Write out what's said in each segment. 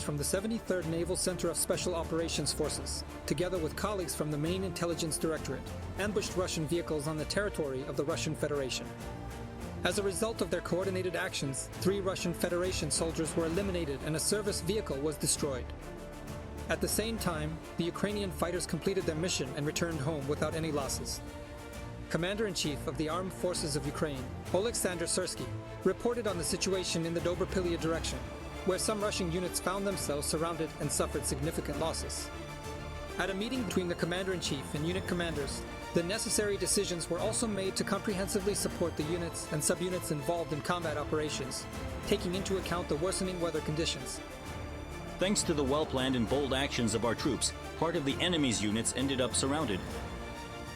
from the 73rd Naval Center of Special Operations Forces, together with colleagues from the main intelligence directorate, ambushed Russian vehicles on the territory of the Russian Federation. As a result of their coordinated actions, 3 Russian Federation soldiers were eliminated and a service vehicle was destroyed. At the same time, the Ukrainian fighters completed their mission and returned home without any losses. Commander-in-Chief of the Armed Forces of Ukraine, Oleksandr Syrsky, reported on the situation in the Dobropillia direction, where some Russian units found themselves surrounded and suffered significant losses. At a meeting between the Commander-in-Chief and unit commanders, the necessary decisions were also made to comprehensively support the units and subunits involved in combat operations, taking into account the worsening weather conditions. Thanks to the well-planned and bold actions of our troops, part of the enemy's units ended up surrounded.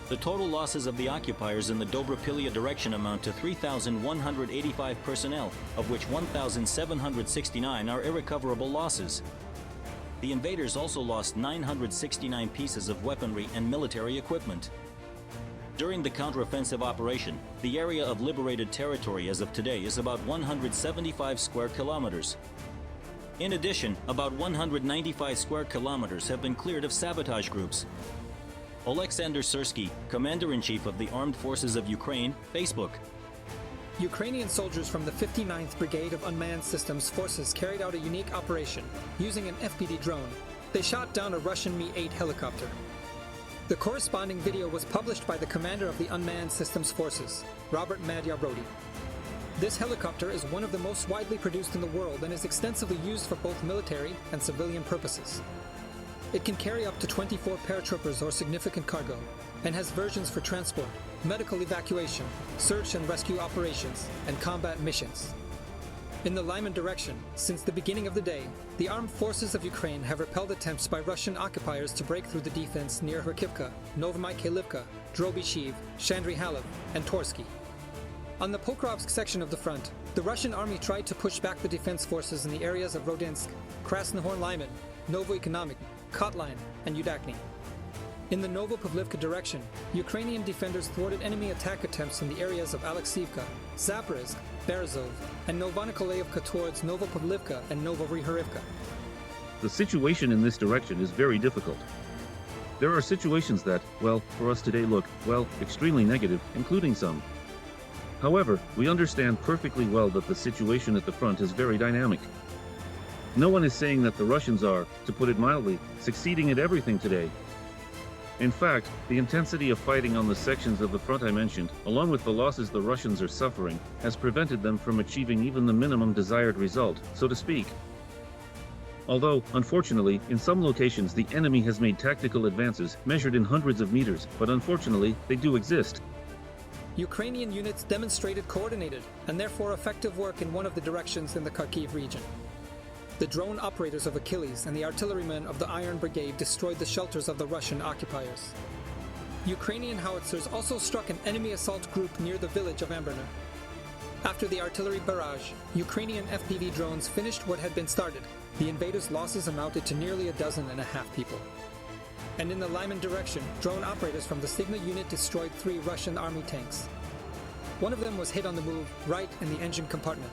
The total losses of the occupiers in the Dobropillia direction amount to 3,185 personnel, of which 1,769 are irrecoverable losses. The invaders also lost 969 pieces of weaponry and military equipment. During the counteroffensive operation, the area of liberated territory as of today is about 175 square kilometers. In addition, about 195 square kilometers have been cleared of sabotage groups. Oleksandr Syrsky, Commander-in-Chief of the Armed Forces of Ukraine, Facebook. Ukrainian soldiers from the 59th Brigade of Unmanned Systems Forces carried out a unique operation using an FPV drone. They shot down a Russian Mi-8 helicopter. The corresponding video was published by the commander of the Unmanned Systems Forces, Robert Madyabrody. This helicopter is one of the most widely produced in the world and is extensively used for both military and civilian purposes. It can carry up to 24 paratroopers or significant cargo, and has versions for transport, medical evacuation, search and rescue operations, and combat missions. In the Lyman direction, since the beginning of the day, the armed forces of Ukraine have repelled attempts by Russian occupiers to break through the defense near Kharkivka, Novomykhailivka, Drobychiv, Shandry-Halov, and Torsky. On the Pokrovsk section of the front, the Russian army tried to push back the defense forces in the areas of Rodinsk, Krasnohorn-Lyman, Novoekonomik, Kotline, and Udakny. In the Novopavlivka direction, Ukrainian defenders thwarted enemy attack attempts in the areas of Alexiivka, Zaporizhzh, Berezov, and Novonikolayevka towards Novopavlivka and Novorihorivka. The situation in this direction is very difficult. There are situations that, well, for us today look, well, extremely negative, including some. However, we understand perfectly well that the situation at the front is very dynamic. No one is saying that the Russians are, to put it mildly, succeeding at everything today. In fact, the intensity of fighting on the sections of the front I mentioned, along with the losses the Russians are suffering, has prevented them from achieving even the minimum desired result, so to speak. Although, unfortunately, in some locations the enemy has made tactical advances measured in hundreds of meters, but unfortunately, they do exist. Ukrainian units demonstrated coordinated and therefore effective work in one of the directions in the Kharkiv region. The drone operators of Achilles and the artillerymen of the Iron Brigade destroyed the shelters of the Russian occupiers. Ukrainian howitzers also struck an enemy assault group near the village of Amberner. After the artillery barrage, Ukrainian FPV drones finished what had been started. The invaders' losses amounted to nearly 12.5 people. And in the Lyman direction, drone operators from the Sigma unit destroyed 3 Russian army tanks. One of them was hit on the move, right in the engine compartment.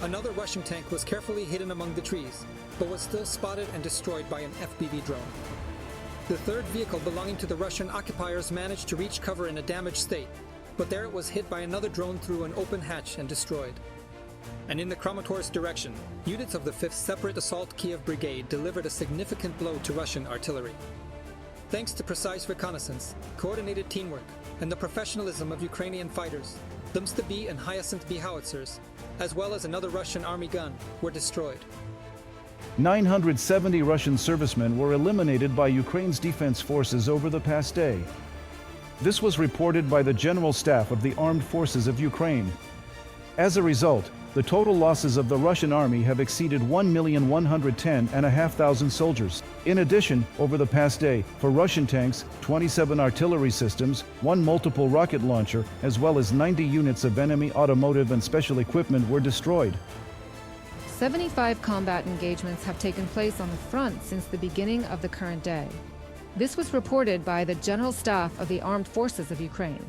Another Russian tank was carefully hidden among the trees, but was still spotted and destroyed by an FPV drone. The third vehicle belonging to the Russian occupiers managed to reach cover in a damaged state, but there it was hit by another drone through an open hatch and destroyed. And in the Kramatorsk direction, units of the 5th Separate Assault Kiev Brigade delivered a significant blow to Russian artillery. Thanks to precise reconnaissance, coordinated teamwork, and the professionalism of Ukrainian fighters, the Msta B and Hyacinth B howitzers, as well as another Russian army gun, were destroyed. 970 Russian servicemen were eliminated by Ukraine's defense forces over the past day. This was reported by the General Staff of the Armed Forces of Ukraine. As a result, the total losses of the Russian army have exceeded 1,110,500 soldiers. In addition, over the past day, for Russian tanks, 27 artillery systems, 1 multiple rocket launcher, as well as 90 units of enemy automotive and special equipment were destroyed. 75 combat engagements have taken place on the front since the beginning of the current day. This was reported by the General Staff of the Armed Forces of Ukraine.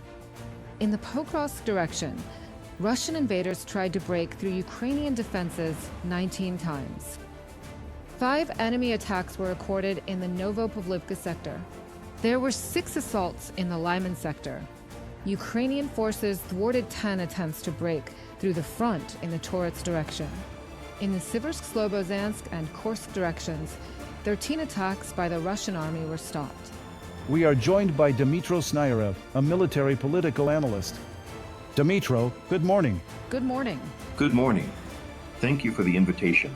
In the Pokrovsk direction, Russian invaders tried to break through Ukrainian defenses 19 times. 5 enemy attacks were recorded in the Novopavlivka sector. There were 6 assaults in the Lyman sector. Ukrainian forces thwarted 10 attempts to break through the front in the Torets direction. In the Siversk-Slobozhansk and Kursk directions, 13 attacks by the Russian army were stopped. We are joined by Dmytro Snayerev, a military political analyst. Dmytro, good morning. Good morning. Good morning. Thank you for the invitation.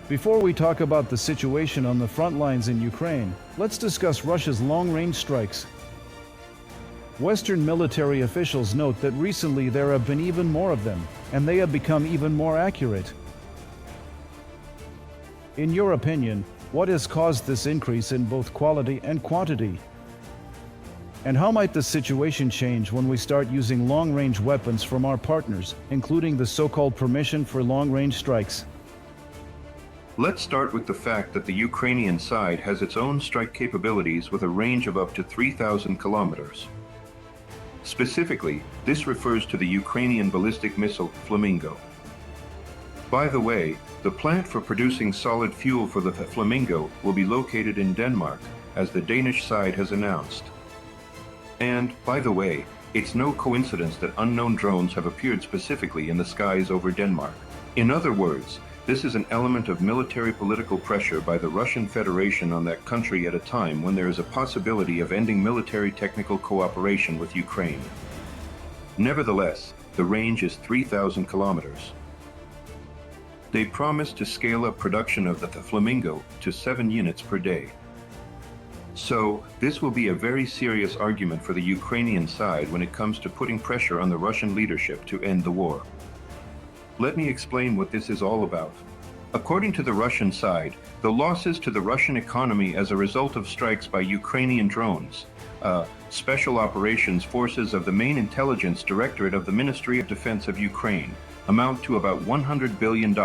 Before we talk about the situation on the front lines in Ukraine, let's discuss Russia's long-range strikes. Western military officials note that recently there have been even more of them, and they have become even more accurate. In your opinion, what has caused this increase in both quality and quantity? And how might the situation change when we start using long-range weapons from our partners, including the so-called permission for long-range strikes? Let's start with the fact that the Ukrainian side has its own strike capabilities with a range of up to 3,000 kilometers. Specifically, this refers to the Ukrainian ballistic missile Flamingo. By the way, the plant for producing solid fuel for the Flamingo will be located in Denmark, as the Danish side has announced. And, by the way, it's no coincidence that unknown drones have appeared specifically in the skies over Denmark. In other words, this is an element of military political pressure by the Russian Federation on that country at a time when there is a possibility of ending military technical cooperation with Ukraine. Nevertheless, the range is 3,000 kilometers. They promised to scale up production of the Flamingo to 7 units per day. So, this will be a very serious argument for the Ukrainian side when it comes to putting pressure on the Russian leadership to end the war. Let me explain what this is all about. According to the Russian side, the losses to the Russian economy as a result of strikes by Ukrainian drones, Special Operations Forces of the main intelligence directorate of the Ministry of Defense of Ukraine, amount to about $100 billion.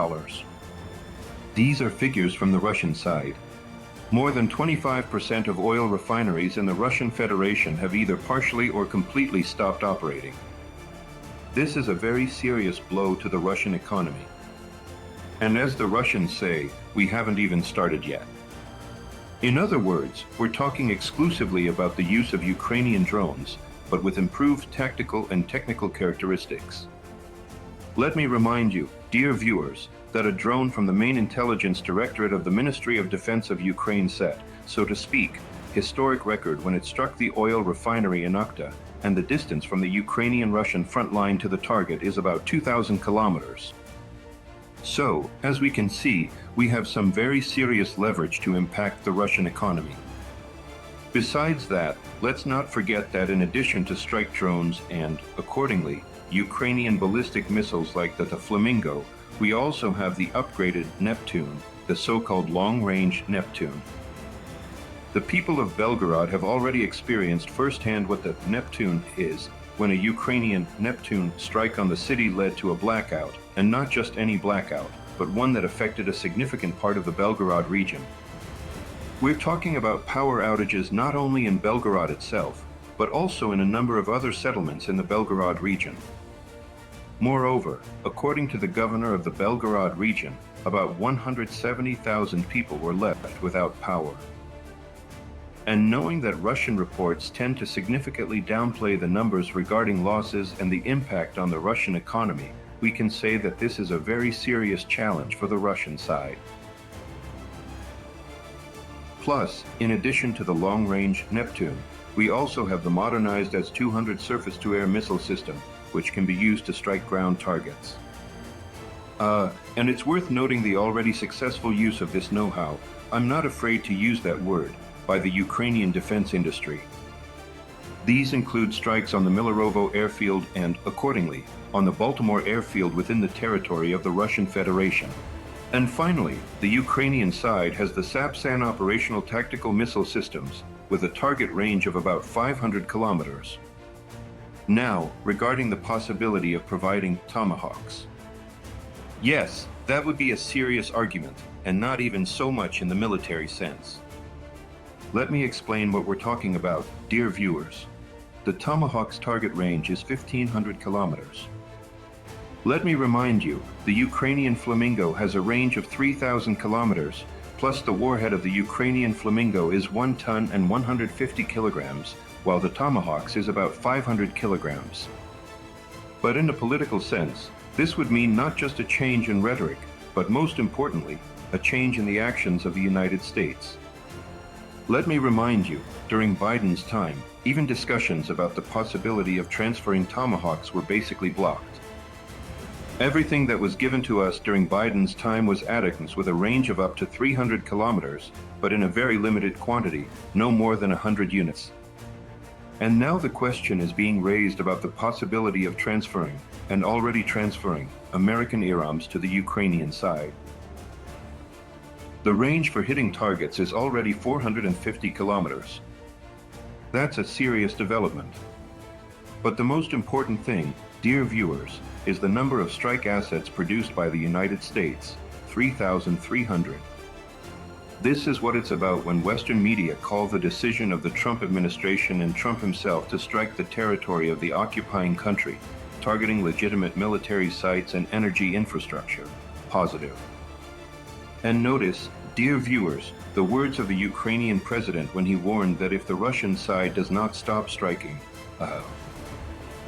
These are figures from the Russian side. More than 25% of oil refineries in the Russian Federation have either partially or completely stopped operating. This is a very serious blow to the Russian economy. And as the Russians say, we haven't even started yet. In other words, we're talking exclusively about the use of Ukrainian drones, but with improved tactical and technical characteristics. Let me remind you, dear viewers, that a drone from the main intelligence directorate of the Ministry of Defense of Ukraine set, so to speak, historic record when it struck the oil refinery in Okta, and the distance from the Ukrainian-Russian front line to the target is about 2,000 kilometers. So, as we can see, we have some very serious leverage to impact the Russian economy. Besides that, let's not forget that in addition to strike drones and, accordingly, Ukrainian ballistic missiles like the Flamingo, we also have the upgraded Neptune, the so-called long-range Neptune. The people of Belgorod have already experienced firsthand what the Neptune is, when a Ukrainian Neptune strike on the city led to a blackout, and not just any blackout, but one that affected a significant part of the Belgorod region. We're talking about power outages not only in Belgorod itself, but also in a number of other settlements in the Belgorod region. Moreover, according to the governor of the Belgorod region, about 170,000 people were left without power. And knowing that Russian reports tend to significantly downplay the numbers regarding losses and the impact on the Russian economy, we can say that this is a very serious challenge for the Russian side. Plus, in addition to the long-range Neptune, we also have the modernized S-200 surface-to-air missile system, which can be used to strike ground targets. And it's worth noting the already successful use of this know-how, I'm not afraid to use that word, by the Ukrainian defense industry. These include strikes on the Milarovo airfield and, accordingly, on the Baltimore airfield within the territory of the Russian Federation. And finally, the Ukrainian side has the Sapsan operational tactical missile systems, with a target range of about 500 kilometers. Now, regarding the possibility of providing Tomahawks. Yes, that would be a serious argument, and not even so much in the military sense. Let me explain what we're talking about, dear viewers. The Tomahawk's target range is 1,500 kilometers. Let me remind you, the Ukrainian Flamingo has a range of 3,000 kilometers, plus the warhead of the Ukrainian Flamingo is 1 ton and 150 kilograms, while the Tomahawks is about 500 kilograms. But in a political sense, this would mean not just a change in rhetoric, but most importantly, a change in the actions of the United States. Let me remind you, during Biden's time, even discussions about the possibility of transferring Tomahawks were basically blocked. Everything that was given to us during Biden's time was ATACMS with a range of up to 300 kilometers, but in a very limited quantity, no more than 100 units. And now the question is being raised about the possibility of transferring, and already transferring, American ATACMS to the Ukrainian side. The range for hitting targets is already 450 kilometers. That's a serious development. But the most important thing, dear viewers, is the number of strike assets produced by the United States, 3,300. This is what it's about when Western media call the decision of the Trump administration and Trump himself to strike the territory of the occupying country, targeting legitimate military sites and energy infrastructure, positive. And notice, dear viewers, the words of the Ukrainian president when he warned that if the Russian side does not stop striking,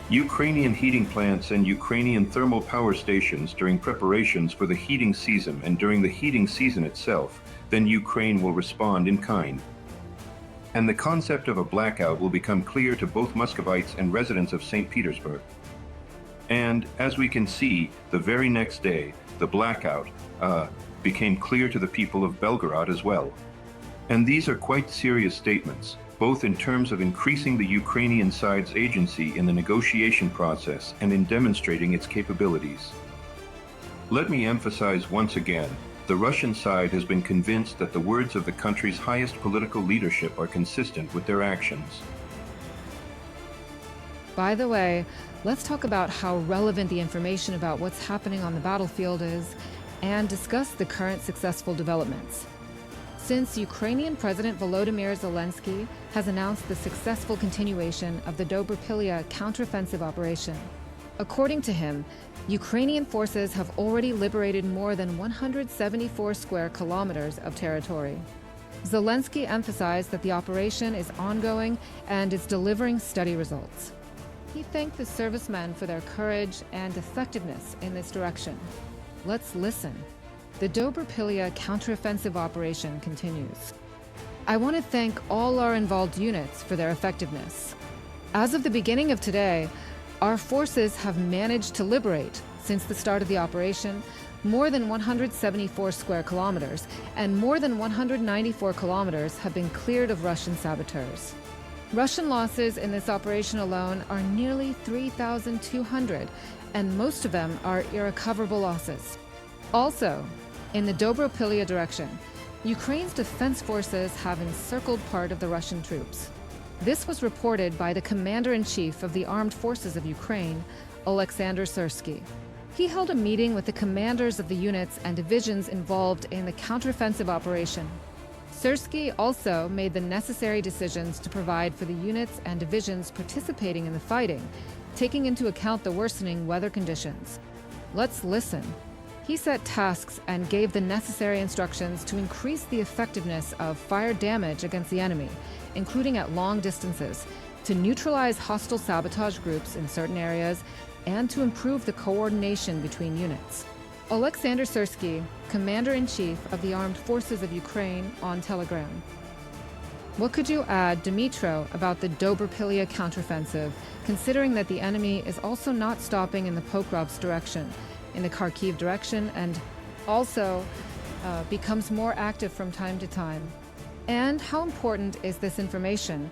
Ukrainian heating plants and Ukrainian thermal power stations during preparations for the heating season and during the heating season itself, then Ukraine will respond in kind. And the concept of a blackout will become clear to both Muscovites and residents of St. Petersburg. And, as we can see, the very next day, the blackout became clear to the people of Belgorod as well. And these are quite serious statements, both in terms of increasing the Ukrainian side's agency in the negotiation process and in demonstrating its capabilities. Let me emphasize once again, the Russian side has been convinced that the words of the country's highest political leadership are consistent with their actions. By the way, let's talk about how relevant the information about what's happening on the battlefield is and discuss the current successful developments. Since Ukrainian President Volodymyr Zelensky has announced the successful continuation of the Dobropillia counteroffensive operation. According to him, Ukrainian forces have already liberated more than 174 square kilometers of territory. Zelensky emphasized that the operation is ongoing and is delivering steady results. He thanked the servicemen for their courage and effectiveness in this direction. Let's listen. The Dobropillia counteroffensive operation continues. I want to thank all our involved units for their effectiveness. As of the beginning of today, our forces have managed to liberate, since the start of the operation, more than 174 square kilometers, and more than 194 kilometers have been cleared of Russian saboteurs. Russian losses in this operation alone are nearly 3,200, and most of them are irrecoverable losses. Also, in the Dobropillia direction, Ukraine's defense forces have encircled part of the Russian troops. This was reported by the Commander-in-Chief of the Armed Forces of Ukraine, Oleksandr Syrsky. He held a meeting with the commanders of the units and divisions involved in the counteroffensive operation. Syrsky also made the necessary decisions to provide for the units and divisions participating in the fighting, taking into account the worsening weather conditions. Let's listen. He set tasks and gave the necessary instructions to increase the effectiveness of fire damage against the enemy, including at long distances, to neutralize hostile sabotage groups in certain areas, and to improve the coordination between units. Oleksandr Syrsky, Commander-in-Chief of the Armed Forces of Ukraine, on Telegram. What could you add, Dmytro, about the Dobropillia counteroffensive, considering that the enemy is also not stopping in the Pokrovsk direction, in the Kharkiv direction, and also becomes more active from time to time? And how important is this information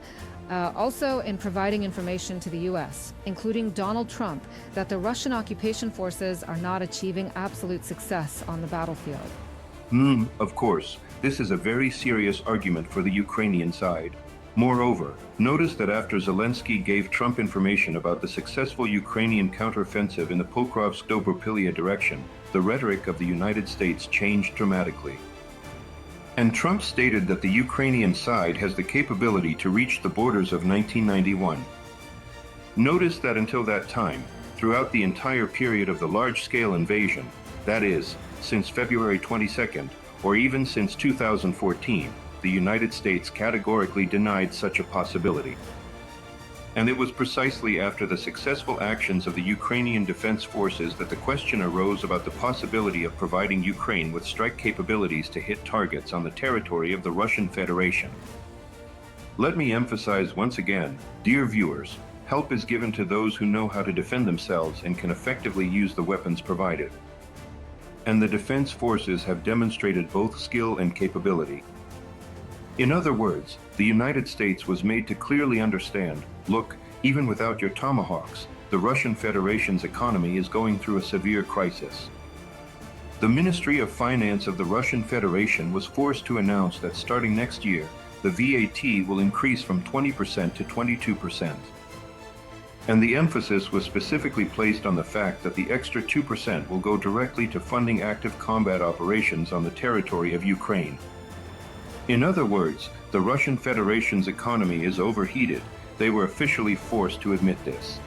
also in providing information to the U.S., including Donald Trump, that the Russian occupation forces are not achieving absolute success on the battlefield? Of course. This is a very serious argument for the Ukrainian side. Moreover, notice that after Zelensky gave Trump information about the successful Ukrainian counteroffensive in the Pokrovsk-Dobropillia direction, the rhetoric of the United States changed dramatically. And Trump stated that the Ukrainian side has the capability to reach the borders of 1991. Notice that until that time, throughout the entire period of the large-scale invasion, that is, since February 22nd, or even since 2014, the United States categorically denied such a possibility. And it was precisely after the successful actions of the Ukrainian Defense Forces that the question arose about the possibility of providing Ukraine with strike capabilities to hit targets on the territory of the Russian Federation. Let me emphasize once again, dear viewers, help is given to those who know how to defend themselves and can effectively use the weapons provided. And the defense forces have demonstrated both skill and capability. In other words, the United States was made to clearly understand, look, even without your tomahawks, the Russian Federation's economy is going through a severe crisis. The Ministry of Finance of the Russian Federation was forced to announce that starting next year, the VAT will increase from 20% to 22%. And the emphasis was specifically placed on the fact that the extra 2% will go directly to funding active combat operations on the territory of Ukraine. In other words, the Russian Federation's economy is overheated. They were officially forced to admit this.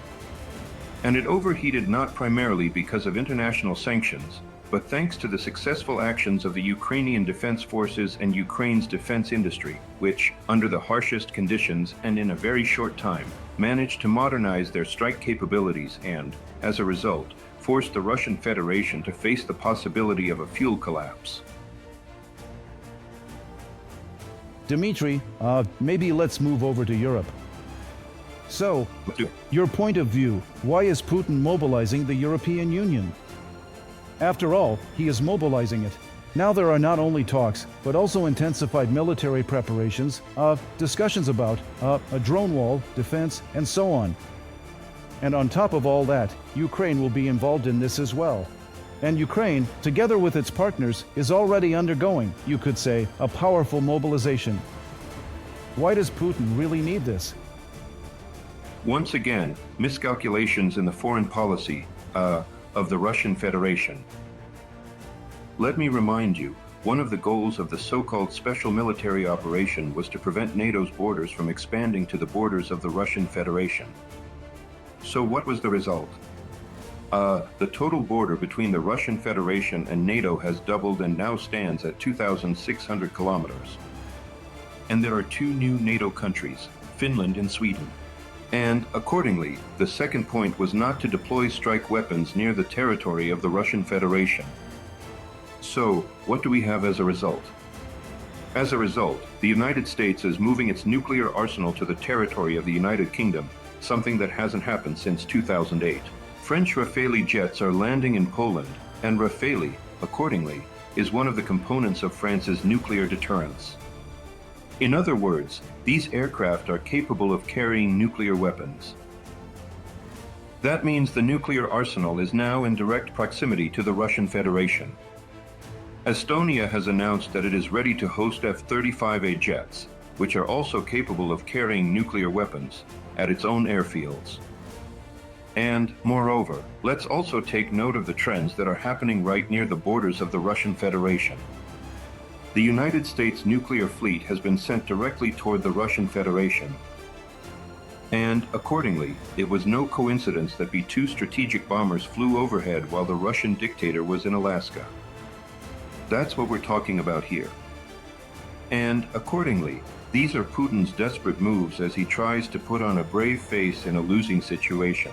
And it overheated not primarily because of international sanctions, but thanks to the successful actions of the Ukrainian Defense Forces and Ukraine's defense industry, which, under the harshest conditions and in a very short time, managed to modernize their strike capabilities and, as a result, forced the Russian Federation to face the possibility of a fuel collapse. Dmitry, maybe let's move over to Europe. So, your point of view, why is Putin mobilizing the European Union? After all, he is mobilizing it. Now there are not only talks, but also intensified military preparations, discussions about a drone wall, defense, and so on. And on top of all that, Ukraine will be involved in this as well. And Ukraine, together with its partners, is already undergoing, you could say, a powerful mobilization. Why does Putin really need this? Once again, miscalculations in the foreign policy of the Russian Federation. Let me remind you, one of the goals of the so-called special military operation was to prevent NATO's borders from expanding to the borders of the Russian Federation. So what was the result? The total border between the Russian Federation and NATO has doubled and now stands at 2,600 kilometers. And there are two new NATO countries, Finland and Sweden. And, accordingly, the second point was not to deploy strike weapons near the territory of the Russian Federation. So, what do we have as a result? As a result, the United States is moving its nuclear arsenal to the territory of the United Kingdom, something that hasn't happened since 2008. French Rafale jets are landing in Poland, and Rafale, accordingly, is one of the components of France's nuclear deterrence. In other words, these aircraft are capable of carrying nuclear weapons. That means the nuclear arsenal is now in direct proximity to the Russian Federation. Estonia has announced that it is ready to host F-35A jets, which are also capable of carrying nuclear weapons, at its own airfields. And, moreover, let's also take note of the trends that are happening right near the borders of the Russian Federation. The United States nuclear fleet has been sent directly toward the Russian Federation. And, accordingly, it was no coincidence that B-2 strategic bombers flew overhead while the Russian dictator was in Alaska. That's what we're talking about here. And, accordingly, these are Putin's desperate moves as he tries to put on a brave face in a losing situation.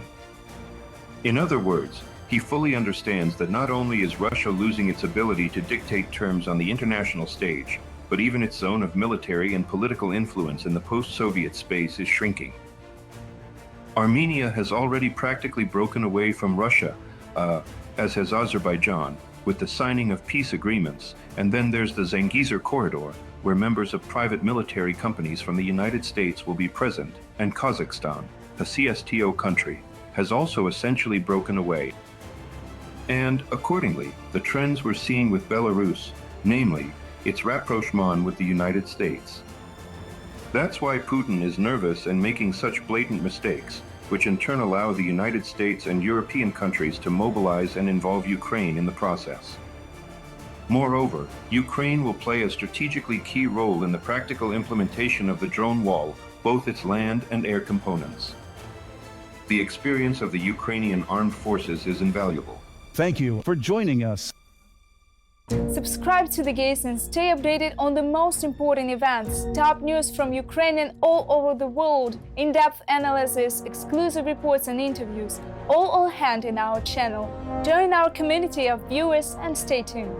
In other words, he fully understands that not only is Russia losing its ability to dictate terms on the international stage, but even its zone of military and political influence in the post-Soviet space is shrinking. Armenia has already practically broken away from Russia, as has Azerbaijan, with the signing of peace agreements, and then there's the Zangezur corridor, where members of private military companies from the United States will be present, and Kazakhstan, a CSTO country, has also essentially broken away. And, accordingly, the trends we're seeing with Belarus, namely, its rapprochement with the United States. That's why Putin is nervous and making such blatant mistakes, which in turn allow the United States and European countries to mobilize and involve Ukraine in the process. Moreover, Ukraine will play a strategically key role in the practical implementation of the drone wall, both its land and air components. The experience of the Ukrainian armed forces is invaluable. Thank you for joining us. Subscribe to The Gaze and stay updated on the most important events, top news from Ukraine and all over the world, in-depth analysis, exclusive reports and interviews, all on hand in our channel. Join our community of viewers and stay tuned.